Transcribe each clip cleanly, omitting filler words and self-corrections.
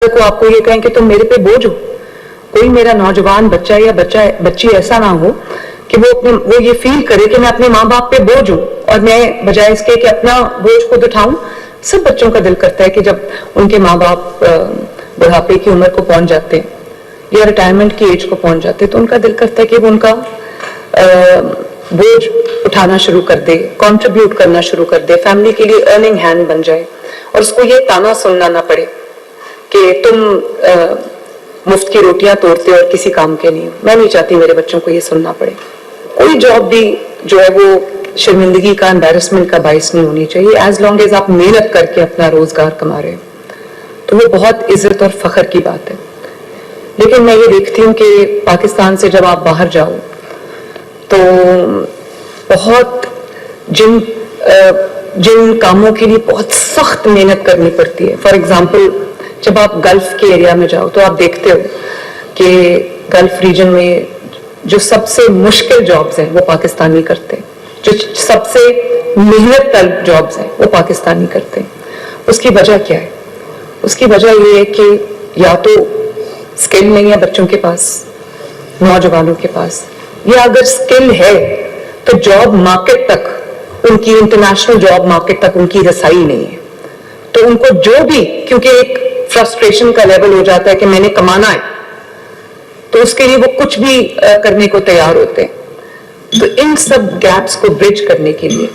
کو آپ کو یہ کہیں کہ تم میرے پہ بوجھ ہو. کوئی میرا نوجوان بچہ یا بچی ایسا نہ ہو کہ وہ یہ فیل کرے کہ میں اپنے ماں باپ پہ بوجھ ہوں, اور میں بجائے اس کے کہ اپنا بوجھ خود اٹھاؤں. سب بچوں کا دل کرتا ہے کہ جب ان کے ماں باپ بڑھاپے کی عمر کو پہنچ جاتے ہیں یا ریٹائرمنٹ کی ایج کو پہنچ جاتے ہیں تو ان کا دل کرتا ہے کہ وہ ان کا بوجھ اٹھانا شروع کر دے, کنٹریبیوٹ کرنا شروع کر دے, فیملی کے لیے ارننگ ہینڈ بن جائے, اور اس کو یہ تانا سننا نہ پڑے کہ تم مفت کی روٹیاں توڑتے اور کسی کام کے نہیں ہو. میں نہیں چاہتی میرے بچوں کو یہ سننا پڑے. کوئی جاب بھی جو ہے وہ شرمندگی کا, امبیرسمنٹ کا باعث نہیں ہونی چاہیے. ایز لانگ ایز آپ محنت کر کے اپنا روزگار کما رہے ہیں تو وہ بہت عزت اور فخر کی بات ہے. لیکن میں یہ دیکھتی ہوں کہ پاکستان سے جب آپ باہر جاؤ تو بہت جن کاموں کے لیے بہت سخت محنت کرنی پڑتی ہے. فار ایگزامپل جب آپ گلف کے ایریا میں جاؤ تو آپ دیکھتے ہو کہ گلف ریجن میں جو سب سے مشکل جابز ہیں وہ پاکستانی کرتے ہیں, جو سب سے محنت طلب جابز ہیں وہ پاکستانی کرتے ہیں. اس کی وجہ کیا ہے؟ اس کی وجہ یہ ہے کہ یا تو اسکل نہیں ہے بچوں کے پاس, نوجوانوں کے پاس, یا اگر اسکل ہے تو جاب مارکیٹ تک ان کی, انٹرنیشنل جاب مارکیٹ تک ان کی رسائی نہیں ہے. تو ان کو جو بھی, کیونکہ ایک فرسٹریشن کا لیول ہو جاتا ہے کہ میں نے کمانا ہے, تو اس کے لیے وہ کچھ بھی کرنے کو تیار ہوتے ہیں. تو ان سب گیپس کو برج کرنے کے لیے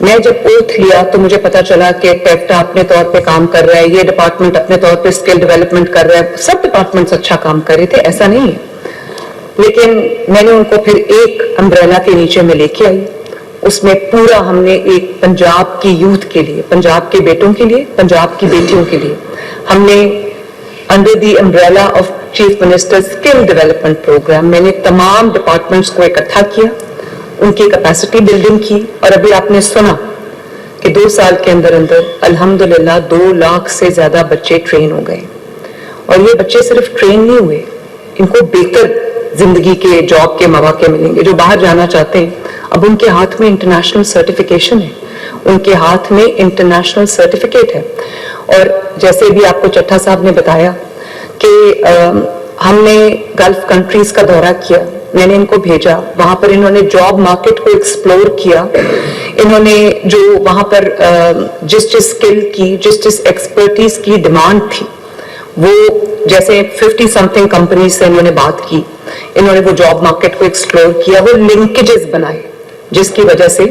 میں جب اوتھ لیا تو مجھے پتا چلا کہ ٹیفٹا اپنے طور پہ کام کر رہا ہے, یہ ڈپارٹمنٹ اپنے طور پہ اسکل ڈیولپمنٹ کر رہا ہے, سب ڈپارٹمنٹس اچھا کام کر رہے تھے, ایسا نہیں ہے. لیکن میں نے ان کو پھر ایک امبریلا کے نیچے میں لے کے آئی. اس میں پورا ہم نے ایک پنجاب کی یوتھ کے لیے, پنجاب کے بیٹوں کے لیے, پنجاب کی بیٹیوں کے لیے ہم نے under the umbrella of chief minister skill development programme میں نے تمام ڈپارٹمنٹس کو اکٹھا کیا, ان کی کیپیسٹی بلڈنگ کی. اور ابھی آپ نے سنا کہ 2 سال کے اندر الحمدللہ 2 لاکھ سے زیادہ بچے ٹرین ہو گئے. اور یہ بچے صرف ٹرین نہیں ہوئے, ان کو بہتر زندگی کے جاب کے مواقع ملیں گے. جو باہر جانا چاہتے ہیں اب ان کے ہاتھ میں انٹرنیشنل سرٹیفکیشن ہے, ان کے ہاتھ میں انٹرنیشنل سرٹیفکیٹ ہے. اور جیسے بھی آپ کو چٹھا صاحب نے بتایا کہ ہم نے گلف کنٹریز کا دورہ کیا, میں نے ان کو بھیجا, وہاں پر انہوں نے جاب مارکیٹ کو ایکسپلور کیا. انہوں نے جو وہاں پر جس اسکل کی, جس ایکسپرٹیز کی ڈیمانڈ تھی, وہ جیسے 50 سمتھنگ کمپنیز سے انہوں نے بات کی, انہوں نے وہ جاب مارکیٹ کو ایکسپلور کیا, وہ لنکیجز بنائے, جس کی وجہ سے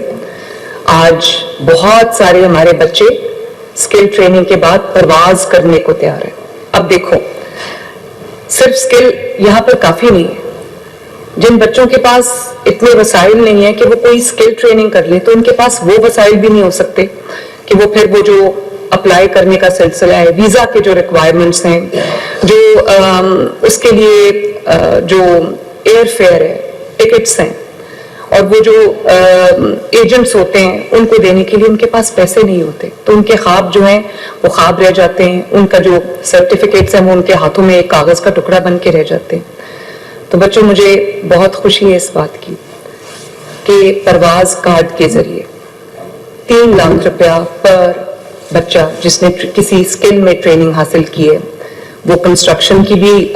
آج بہت سارے ہمارے بچے اسکل ٹریننگ کے بعد پرواز کرنے کو تیار ہیں. اب دیکھو صرف اسکل یہاں پر کافی نہیں ہے. جن بچوں کے پاس اتنے وسائل نہیں ہیں کہ وہ کوئی اسکل ٹریننگ کر لیں, تو ان کے پاس وہ وسائل بھی نہیں ہو سکتے کہ وہ پھر وہ جو اپلائی کرنے کا سلسلہ ہے, ویزا کے جو ریکوائرمنٹس ہیں, جو اس کے لیے جو ایئر فیئر ہے, ٹکٹس ہیں, اور وہ جو ایجنٹس ہوتے ہیں ان کو دینے کے لیے ان کے پاس پیسے نہیں ہوتے. تو ان کے خواب جو ہیں وہ خواب رہ جاتے ہیں, ان کا جو سرٹیفکیٹس ہیں وہ ان کے ہاتھوں میں ایک کاغذ کا ٹکڑا بن کے رہ جاتے ہیں. تو بچوں مجھے بہت خوشی ہے اس بات کی کہ پرواز کارڈ کے ذریعے 3 لاکھ روپیہ پر بچہ جس نے کسی اسکل میں ٹریننگ حاصل کی ہے, وہ کنسٹرکشن کی بھی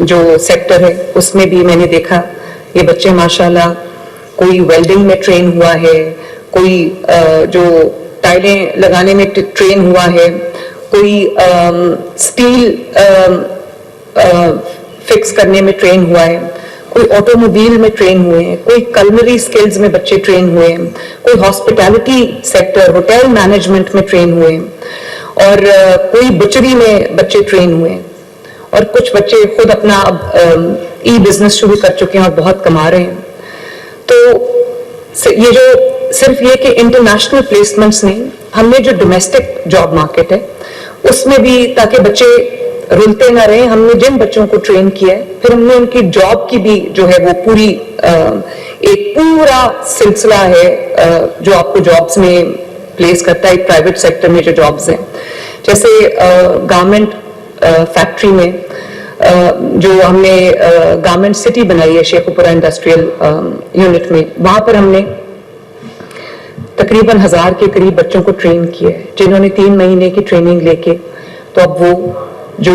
جو سیکٹر ہے اس میں بھی میں نے دیکھا یہ بچے ماشاءاللہ کوئی ویلڈنگ میں ٹرین ہوا ہے, کوئی جو ٹائلیں لگانے میں ٹرین ہوا ہے, کوئی اسٹیل فکس کرنے میں ٹرین ہوا ہے, کوئی آٹو موبائل میں ٹرین ہوئے ہیں, کوئی کلنری سکلز میں بچے ٹرین ہوئے ہیں, کوئی ہاسپٹیلٹی سیکٹر ہوٹل مینجمنٹ میں ٹرین ہوئے ہیں, اور کوئی بچری میں بچے ٹرین ہوئے ہیں, اور کچھ بچے خود اپنا اب ای بزنس شروع کر چکے ہیں اور بہت کما رہے ہیں. تو یہ جو صرف یہ کہ انٹرنیشنل پلیسمنٹس نہیں, ہم نے جو ڈومیسٹک جاب مارکیٹ ہے اس میں بھی تاکہ بچے رلتے نہ رہیں, ہم نے جن بچوں کو ٹرین کیا ہے پھر ہم نے ان کی جاب کی بھی جو ہے وہ پوری ایک پورا سلسلہ ہے جو آپ کو جابس میں پلیس کرتا ہے. پرائیویٹ سیکٹر میں جو جابس ہیں, جیسے گارمنٹ فیکٹری میں جو ہم نے گارمنٹ سٹی بنائی ہے شیخوپورہ انڈسٹریل یونٹ میں, وہاں پر ہم نے تقریباً 1000 کے قریب بچوں کو ٹرین کیا ہے, جنہوں نے 3 مہینے کی ٹریننگ لے کے تو اب وہ جو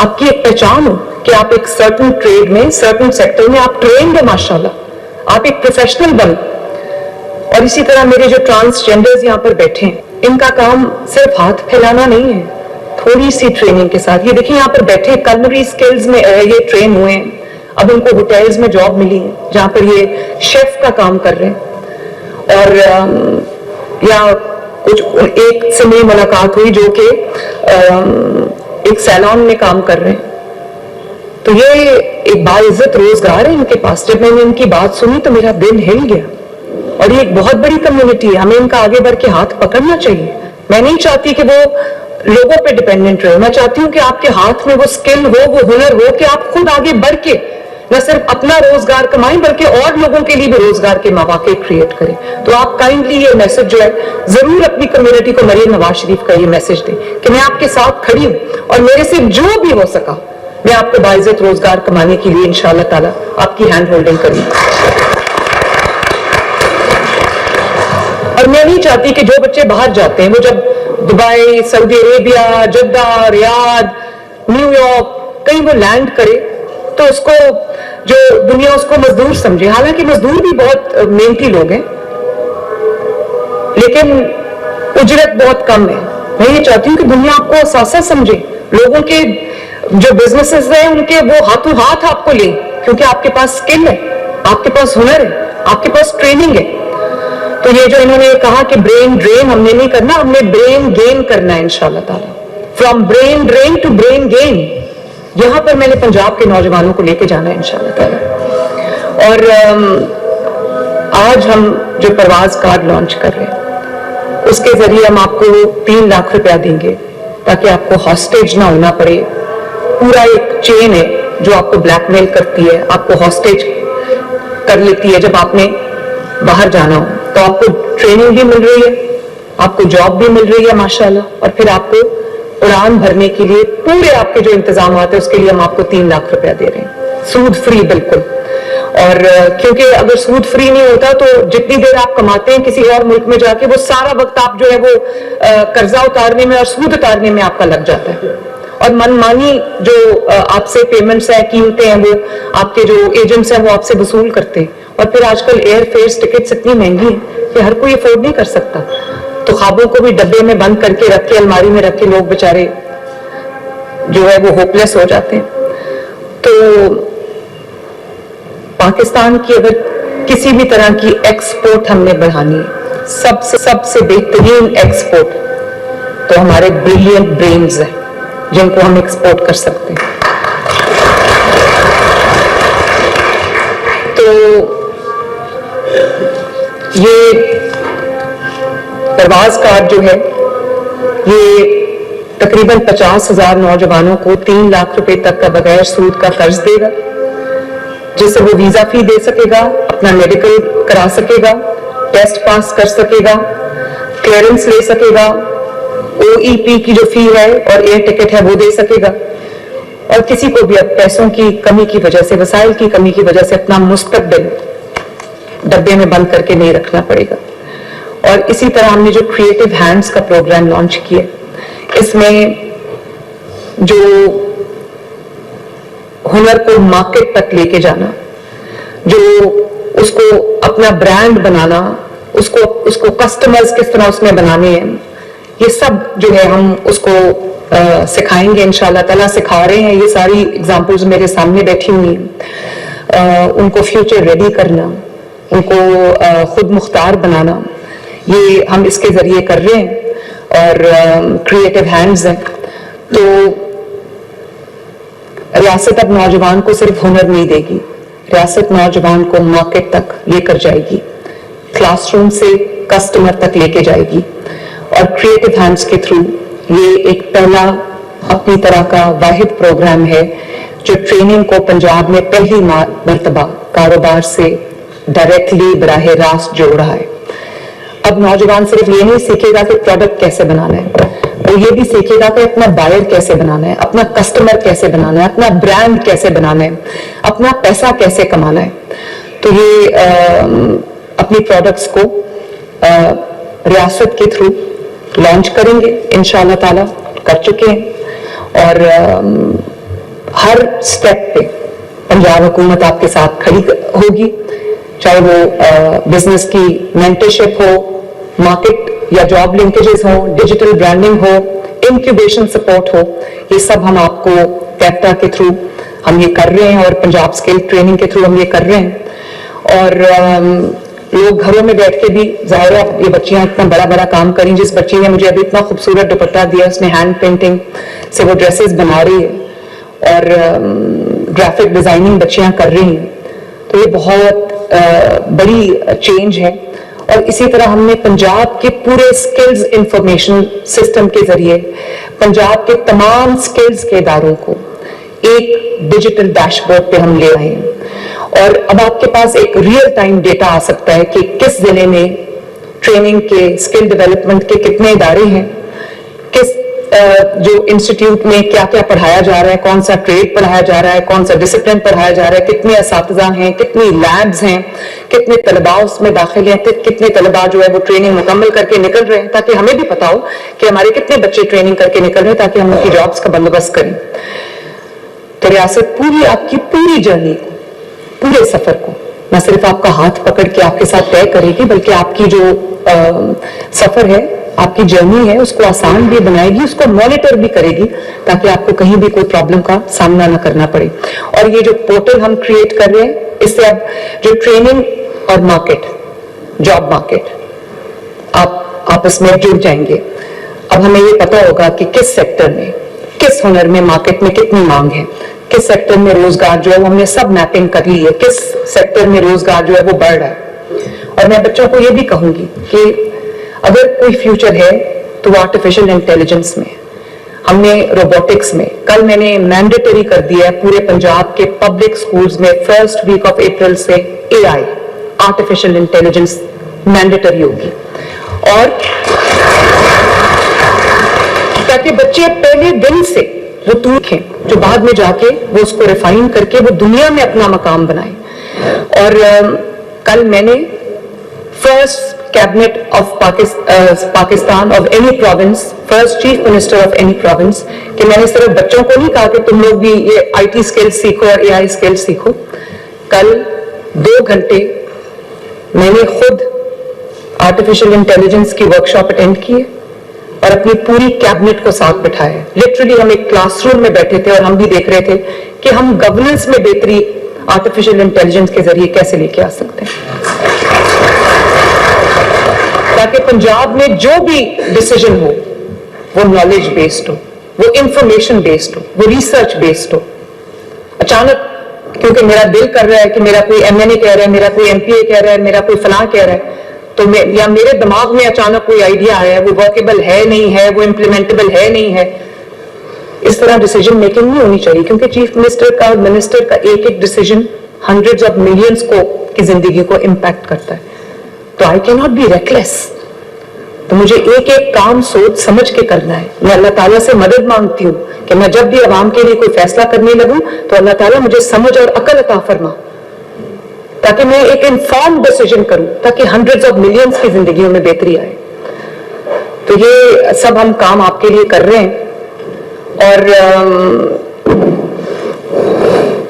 آپ کی ایک پہچان ہو کہ آپ ایک سرٹن ٹریڈ میں, سرٹن سیکٹر میں آپ ٹرینڈ ہیں ماشاءاللہ, آپ ایک پروفیشنل بن. اور اسی طرح میرے جو ٹرانسجینڈرز یہاں پر بیٹھے ہیں, ان کا کام صرف ہاتھ پھیلانا نہیں ہے, تھوڑی سی ٹریننگ کے ساتھ. یہ دیکھیں یہاں پر بیٹھے کلنری سکلز میں یہ ٹرین ہوئے ہیں, اب ان کو ہوٹلز میں جاب ملی ہے جہاں پر یہ شیف کا کام کر رہے ہیں. اور یا کچھ ایک سے میری ملاقات ہوئی جو کہ ایک سیلون میں کام کر رہے ہیں, تو یہ ایک باعزت روزگار ہے ان کے پاس. جب میں نے ان کی بات سنی تو میرا دل ہل گیا. اور یہ ایک بہت بڑی کمیونٹی ہے, ہمیں ان کا آگے بڑھ کے ہاتھ پکڑنا چاہیے. میں نہیں چاہتی کہ وہ لوگوں پہ ڈیپینڈنٹ رہے, میں چاہتی ہوں کہ آپ کے ہاتھ میں وہ سکل ہو, وہ ہنر ہو کہ آپ خود آگے بڑھ کے نہ صرف اپنا روزگار کمائیں بلکہ اور لوگوں کے لیے بھی روزگار کے مواقع کریٹ کریں. تو آپ کائنڈلی یہ میسج جو ہے ضرور اپنی کمیونٹی کو مریم نواز شریف کا یہ میسج دیں کہ میں آپ کے ساتھ کھڑی ہوں, اور میرے سے جو بھی ہو سکا میں آپ کو باعزت روزگار کمانے کے لیے انشاءاللہ تعالیٰ آپ کی ہینڈ ہولڈنگ کروں. اور میں نہیں چاہتی کہ جو بچے باہر جاتے ہیں وہ جب دبئی, سعودی عربیہ, جدہ, ریاض, نیو یارک کہیں وہ لینڈ کرے تو اس کو جو دنیا اس کو مزدور سمجھے. حالانکہ مزدور بھی بہت محنتی لوگ ہیں لیکن اجرت بہت کم ہے. میں یہ چاہتی ہوں کہ دنیا آپ کو اثاثہ سمجھے, لوگوں کے جو بزنسز ہیں ان کے وہ ہاتھوں ہاتھ آپ کو لیں, کیونکہ آپ کے پاس سکل ہے, آپ کے پاس ہنر ہے, آپ کے پاس ٹریننگ ہے. تو یہ جو انہوں نے کہا کہ برین ڈرین ہم نے نہیں کرنا, ہم نے برین گین کرنا ہے انشاءاللہ تعالیٰ. From brain drain to brain gain, یہاں پر میں نے پنجاب کے نوجوانوں کو لے کے جانا ہے انشاءاللہ تعالیٰ. اور آج ہم جو پرواز کارڈ لانچ کر رہے ہیں اس کے ذریعے ہم آپ کو 3 لاکھ روپیہ دیں گے تاکہ آپ کو ہاسٹیج نہ ہونا پڑے. پورا ایک چین ہے جو آپ کو بلیک میل کرتی ہے, آپ کو ہاسٹیج کر لیتی ہے جب آپ نے باہر جانا ہو. تو آپ کو ٹریننگ بھی مل رہی ہے, آپ کو جاب بھی مل رہی ہے ماشاءاللہ, اور پھر آپ کو اڑان بھرنے کے لیے پورے آپ کے جو انتظامات ہیں اس کے لیے ہم آپ کو 3 لاکھ روپیہ دے رہے ہیں, سود فری بالکل. اور کیونکہ اگر سود فری نہیں ہوتا تو جتنی دیر آپ کماتے ہیں کسی اور ملک میں جا کے, وہ سارا وقت آپ جو ہے وہ قرضہ اتارنے میں اور سود اتارنے میں آپ کا لگ جاتا ہے. اور من مانی جو آپ سے پیمنٹس ہیں, قیمتیں ہیں, وہ آپ کے جو ایجنٹس ہیں وہ آپ سے وصول کرتے ہیں. اور پھر آج کل ایئر فیئرز ٹکٹس اتنی مہنگی ہیں کہ ہر کوئی افورڈ نہیں کر سکتا, تو خوابوں کو بھی ڈبے میں بند کر کے رکھ کے الماری میں رکھ کے لوگ بیچارے جو ہے وہ ہوپلیس ہو جاتے ہیں. تو پاکستان کی اگر کسی بھی طرح کی ایکسپورٹ ہم نے بڑھانی ہے, سب سے بہترین ایکسپورٹ تو ہمارے بریلینٹ برینز ہیں جن کو ہم ایکسپورٹ کر سکتے ہیں. تو یہ پرواز کارڈ جو ہے یہ تقریباً 50,000 نوجوانوں کو 3 لاکھ روپے تک کا بغیر سود کا قرض دے گا, جس سے وہ ویزا فی دے سکے گا, اپنا میڈیکل کرا سکے گا, ٹیسٹ پاس کر سکے گا, کلیئرنس لے سکے گا, OEP کی جو فی ہے اور ایئر ٹکٹ ہے وہ دے سکے گا. اور کسی کو بھی اب پیسوں کی کمی کی وجہ سے, وسائل کی کمی کی وجہ سے اپنا مستقبل ڈبے میں بند کر کے نہیں رکھنا پڑے گا. اور اسی طرح ہم نے جو کریٹو ہینڈز کا پروگرام لانچ کیا, اس میں جو ہنر کو مارکیٹ تک لے کے جانا, جو اس کو اپنا برانڈ بنانا, اس کو کسٹمرز کس طرح اس میں بنانے ہیں, یہ سب جو ہے ہم اس کو سکھائیں گے انشاءاللہ تعالیٰ. سکھا رہے ہیں, یہ ساری اگزامپلز میرے سامنے بیٹھی ہوئی ہیں. ان کو فیوچر ریڈی کرنا, ان کو خود مختار بنانا, یہ ہم اس کے ذریعے کر رہے ہیں. اور کریٹو ہینڈز ہیں. تو ریاست اب نوجوان کو صرف ہنر نہیں دے گی, ریاست نوجوان کو مارکیٹ تک لے کر جائے گی, کلاس روم سے کسٹمر تک لے کے جائے گی. اور کریٹو ہینڈز کے تھرو یہ ایک پہلا اپنی طرح کا واحد پروگرام ہے جو ٹریننگ کو پنجاب میں پہلی مرتبہ کاروبار سے ڈائریکٹلی براہ راست جوڑ رہا ہے. اب نوجوان صرف یہ نہیں سیکھے گا کہ پروڈکٹ کیسے بنانا ہے, وہ یہ بھی سیکھے گا کہ اپنا بائر کیسے بنانا ہے, اپنا کسٹمر کیسے بنانا ہے, اپنا برانڈ کیسے بنانا ہے, اپنا پیسہ کیسے کمانا ہے. تو یہ اپنی پروڈکٹس کو ریاست کے تھرو لانچ کریں گے انشاءاللہ تعالیٰ, کر چکے ہیں. اور ہر سٹیپ پہ پنجاب حکومت آپ کے ساتھ کھڑی ہوگی, چاہے وہ بزنس کی مینٹرشپ ہو, مارکیٹ یا جاب لنکیجز ہوں, ڈیجیٹل برانڈنگ ہو, انکیوبیشن سپورٹ ہو. یہ سب ہم آپ کو کیپٹا کے تھرو ہم یہ کر رہے ہیں, اور پنجاب اسکل ٹریننگ کے تھرو ہم یہ کر رہے ہیں. اور لوگ گھروں میں بیٹھ کے بھی, ظاہر ہے یہ بچیاں اتنا بڑا بڑا کام کریں. جس بچی نے مجھے ابھی اتنا خوبصورت دوپٹہ دیا, اس نے ہینڈ پینٹنگ سے وہ ڈریسز بنا رہی ہے, اور گرافک ڈیزائننگ بچیاں کر رہی ہیں. تو یہ بہت بڑی چینج ہے. اور اسی طرح ہم نے پنجاب کے پورے اسکلز انفارمیشن سسٹم کے ذریعے پنجاب کے تمام اسکلز کے اداروں کو ایک ڈیجیٹل ڈیش بورڈ پہ ہم لے آئے ہیں. اور اب آپ کے پاس ایک ریئل ٹائم ڈیٹا آ سکتا ہے کہ کس ضلع میں ٹریننگ کے, اسکل ڈیولپمنٹ کے کتنے ادارے ہیں, کس جو انسٹیٹیوٹ میں کیا کیا پڑھایا جا رہا ہے, کون سا ٹریڈ پڑھایا جا رہا ہے, کون سا ڈسپلن پڑھایا جا رہا ہے, کتنے اساتذہ ہیں, کتنی لیبز ہیں, کتنے طلباء اس میں داخل ہیں, کتنے طلباء جو ہے وہ ٹریننگ مکمل کر کے نکل رہے ہیں, تاکہ ہمیں بھی پتا ہو کہ ہمارے کتنے بچے ٹریننگ کر کے نکل رہے ہیں, تاکہ ہم ان کی جابس کا بندوبست کریں. تو ریاست پوری آپ کی پوری جرنی کو, پورے سفر کو نہ صرف آپ کا ہاتھ پکڑ کے آپ کے ساتھ طے کرے گی, بلکہ آپ کی جو سفر ہے, آپ کی جرنی ہے, اس کو آسان بھی بنائے گی, اس کو مانیٹر بھی کرے گی, تاکہ آپ کو کہیں بھی کوئی پرابلم کا سامنا نہ کرنا پڑے. اور یہ جو پورٹل ہم کریٹ کر رہے ہیں, اس سے اب جو ٹریننگ اور مارکیٹ, جاب مارکیٹ, آپ آپس میں جڑ جائیں گے. اب ہمیں یہ پتا ہوگا کہ کس سیکٹر میں, کس ہنر میں مارکیٹ میں کتنی مانگ ہے, کس سیکٹر میں روزگار جو ہے وہ ہم نے سب میپنگ کر لی ہے, کس سیکٹر میں روزگار جو ہے وہ بڑھ رہا ہے. اور میں بچوں کو یہ بھی کہوں گی کہ اگر کوئی فیوچر ہے تو وہ آرٹیفیشل انٹیلیجنس میں. ہم نے روبوٹکس میں, کل میں نے مینڈیٹری کر دیا ہے پورے پنجاب کے پبلک سکولز میں 1 ویک آف اپریل سے AI, آرٹیفیشل انٹیلیجنس مینڈیٹری ہوگی. اور تاکہ بچے پہلے دن سے وہ توکیں, جو بعد میں جا کے وہ اس کو ریفائن کر کے وہ دنیا میں اپنا مقام بنائیں. اور کل میں نے first cabinet of Pakistan of any province, first chief minister of any province, کہ میں نے صرف بچوں کو نہیں کہا کہ تم لوگ بھی یہ IT اسکل سیکھو اور AI اسکل سیکھو. کل 2 گھنٹے میں نے خود آرٹیفیشل انٹیلیجنس کی ورکشاپ اٹینڈ کی ہے, اور اپنی پوری کیبنٹ کو ساتھ بٹھایا ہے. لٹرلی ہم ایک کلاس روم میں بیٹھے تھے اور ہم بھی دیکھ رہے تھے کہ ہم گورننس میں بہتری آرٹیفیشل انٹیلیجنس کے ذریعے کیسے لے کے آ سکتے ہیں, تاکہ پنجاب میں جو بھی ڈیسیجن ہو وہ نالج بیسڈ ہو, وہ انفارمیشن بیسڈ ہو, وہ ریسرچ بیسڈ ہو. اچانک کیونکہ میرا دل کر رہا ہے کہ میرا کوئی MNA کہہ رہا ہے, میرا کوئی MPA کہہ رہا ہے, میرا کوئی فلاں کہہ رہا ہے, تو یا میرے دماغ میں اچانک کوئی آئیڈیا آیا ہے, وہ ورکیبل ہے نہیں ہے, وہ امپلیمنٹیبل ہے نہیں ہے, اس طرح ڈیسیجن میکنگ نہیں ہونی چاہیے. کیونکہ چیف منسٹر کا اور منسٹر کا ایک ایک ڈیسیجن ہنڈریڈز آف ملینز کی زندگی کو امپیکٹ کرتا ہے. تو آئی کی ناٹ بی ریکلیس. تو مجھے ایک ایک کام سوچ سمجھ کے کرنا ہے. میں اللہ تعالیٰ سے مدد مانگتی ہوں کہ میں جب بھی عوام کے لیے کوئی فیصلہ کرنے لگوں تو اللہ تعالیٰ مجھے سمجھ اور عقل عطا فرما, تاکہ میں ایک انفارم ڈیسیجن کروں, تاکہ ہنڈریڈز آف ملینز کی زندگیوں میں بہتری آئے. تو یہ سب ہم کام آپ کے لیے کر رہے ہیں. اور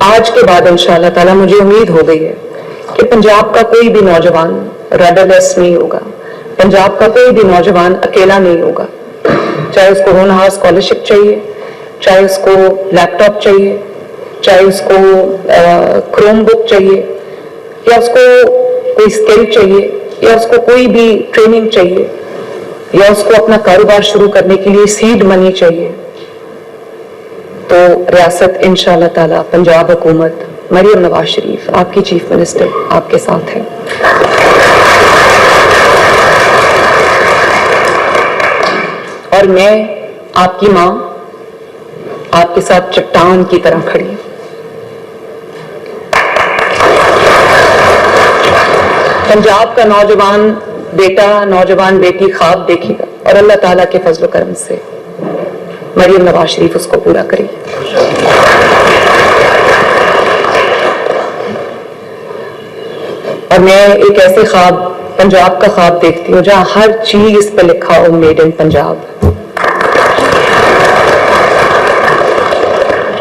آج کے بعد انشاءاللہ تعالیٰ مجھے امید ہو گئی ہے کہ پنجاب کا کوئی بھی نوجوان ریڈرلیس نہیں ہوگا, پنجاب کا کوئی بھی نوجوان اکیلا نہیں ہوگا. چاہے اس کو ہونہار اسکالرشپ چاہیے, چاہے اس کو لیپ ٹاپ چاہیے, چاہے اس کو کروم بک چاہیے, یا اس کو کوئی اسکل چاہیے, یا اس کو کوئی بھی ٹریننگ چاہیے, یا اس کو اپنا کاروبار شروع کرنے کے لیے سیڈ منی چاہیے, تو ریاست انشاءاللہ تعالیٰ, پنجاب حکومت, مریم نواز شریف آپ کی چیف منسٹر آپ کے ساتھ ہے. اور میں آپ کی ماں آپ کے ساتھ چٹان کی طرح کھڑی ہوں. پنجاب کا نوجوان بیٹا, نوجوان بیٹی خواب دیکھے گا, اور اللہ تعالیٰ کے فضل و کرم سے مریم نواز شریف اس کو پورا کرے. اور میں ایک ایسے خواب, پنجاب کا خواب دیکھتی ہوں جہاں ہر چیز پہ لکھا who made in Punjab,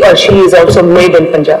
or she is also made in Punjab.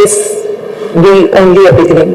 this be only a beginning.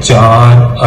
4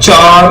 4